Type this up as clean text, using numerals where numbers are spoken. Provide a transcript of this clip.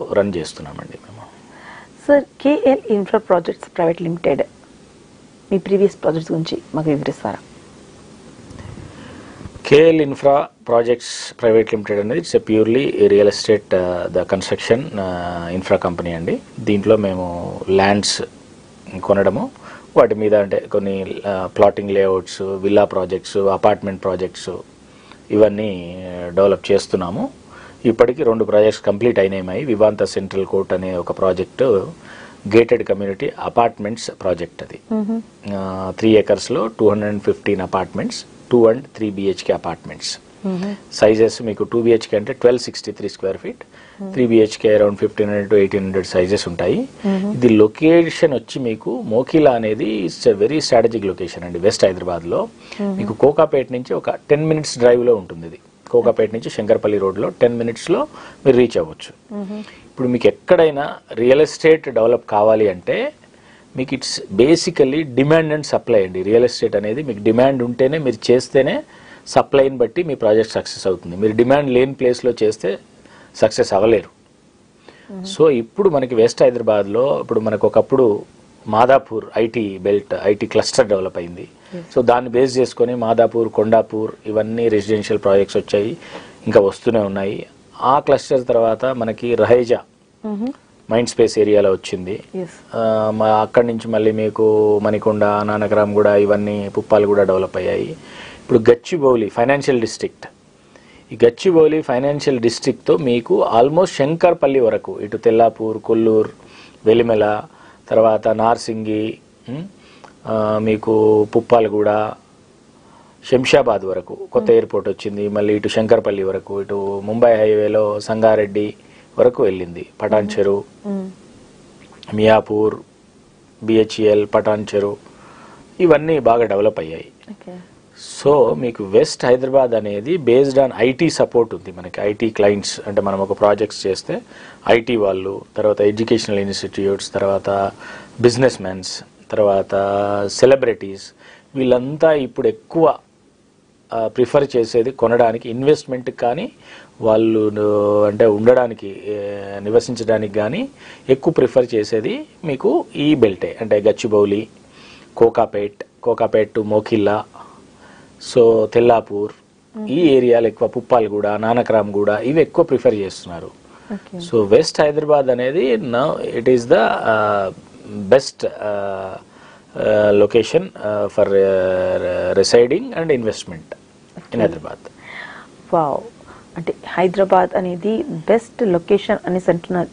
Run చేస్తున్నామండి మేము. Sir, KL infra projects private limited మీ ప్రీవియస్ ప్రాజెక్ట్స్ గురించి మాకు వివరిస్తారా? KL infra projects private limited అనేది it's a purely real estate the construction infra company అండి. దీంట్లో మేము ల్యాండ్స్ కొనడము, వాటి మీద అంటే కొన్ని plotting layouts, villa projects, apartment projects ఇవన్నీ డెవలప్ చేస్తున్నాము. ఇప్పటికీ 2 ప్రాజెక్ట్స్ కంప్లీట్ అయినాయి. వివాంత సెంట్రల్ కోర్ట్ అనే ఒక project gated community apartments project. అది 3 acresలో 215 apartments, 2 and 3 BHK apartments. Sizes మీకు 2 BHK అంటే 1263 square feet, 3 BHK around 1500 to 1800 sizes ఉంటాయి. ఇది లొకేషన్ వచ్చి మీకు మోకిలా అనేది it's a very strategic location అండి. వెస్ట్ హైదరాబాద్లో మీకు కోకాపేట నుంచి ఒక 10 minutes డ్రైవ్లో ఉంటుంది. ఇది కోకాపేట నుంచి శంకర్పల్లి రోడ్లో 10 minutesలో మీరు రీచ్ అవ్వచ్చు. ఇప్పుడు మీకు ఎక్కడైనా రియల్ ఎస్టేట్ డెవలప్ కావాలి అంటే మీకు it's basically demand and supply అండి. రియల్ ఎస్టేట్ అనేది మీకు డిమాండ్ ఉంటేనే మీరు చేస్తేనే సప్లైని బట్టి మీ ప్రాజెక్ట్ సక్సెస్ అవుతుంది. మీరు డిమాండ్ లేని ప్లేస్లో చేస్తే సక్సెస్ అవ్వలేరు. సో ఇప్పుడు మనకి వెస్ట్ హైదరాబాద్లో ఇప్పుడు మనకు ఒకప్పుడు Madhapur IT belt, IT cluster develop అయింది. సో దాన్ని బేస్ చేసుకొని మాదాపూర్, కొండాపూర్ ఇవన్నీ రెసిడెన్షియల్ ప్రాజెక్ట్స్ వచ్చాయి, ఇంకా వస్తూనే ఉన్నాయి. ఆ క్లస్టర్ తర్వాత మనకి రహేజా మైండ్ స్పేస్ ఏరియాలో వచ్చింది. అక్కడి నుంచి మళ్ళీ మీకు మణికొండ, నానకరామ్గూడ ఇవన్నీ పుప్పాలు కూడా డెవలప్ అయ్యాయి. ఇప్పుడు గచ్చిబౌలి ఫైనాన్షియల్ డిస్ట్రిక్ట్, ఈ గచ్చిబౌలి ఫైనాన్షియల్ డిస్ట్రిక్ట్తో మీకు ఆల్మోస్ట్ శంకర్పల్లి వరకు, ఇటు తెల్లాపూర్, కొల్లూరు, వెలిమెల, తర్వాత నార్సింగి, మీకు పుప్పాలగూడ, శంషాబాద్ వరకు కొత్త ఎయిర్పోర్ట్ వచ్చింది. మళ్ళీ ఇటు శంకర్పల్లి వరకు, ఇటు ముంబై హైవేలో సంగారెడ్డి వరకు వెళ్ళింది. పటాన్ చెరు, మియాపూర్, BHEL, పటాన్ చెరు ఇవన్నీ బాగా డెవలప్ అయ్యాయి. సో మీకు వెస్ట్ హైదరాబాద్ అనేది బేస్డ్ ఆన్ ఐటీ సపోర్ట్ ఉంది. మనకి ఐటీ క్లయింట్స్ అంటే మనం ఒక ప్రాజెక్ట్స్ చేస్తే ఐటీ వాళ్ళు, తర్వాత ఎడ్యుకేషనల్ ఇన్స్టిట్యూట్స్, తర్వాత బిజినెస్ మెన్స్, తర్వాత సెలబ్రిటీస్, వీళ్ళంతా ఇప్పుడు ఎక్కువ ప్రిఫర్ చేసేది కొనడానికి, ఇన్వెస్ట్మెంట్ కానీ వాళ్ళు అంటే ఉండడానికి, నివసించడానికి కానీ ఎక్కువ ప్రిఫర్ చేసేది మీకు ఈ బెల్టే. అంటే గచ్చిబౌలి, కోకాపేట్ టు మోకిల్లా, సో తెల్లాపూర్ ఈ ఏరియాలు ఎక్కువ, పుప్పాలగూడ, నానకరామ్గూడ ఇవి ఎక్కువ ప్రిఫర్ చేస్తున్నారు. సో వెస్ట్ హైదరాబాద్ అనేది it is the best location for residing and investment in Hyderabad. Wow, అంటే హైదరాబాద్ అనేది బెస్ట్ లొకేషన్ అనేసి అంటున్నారు.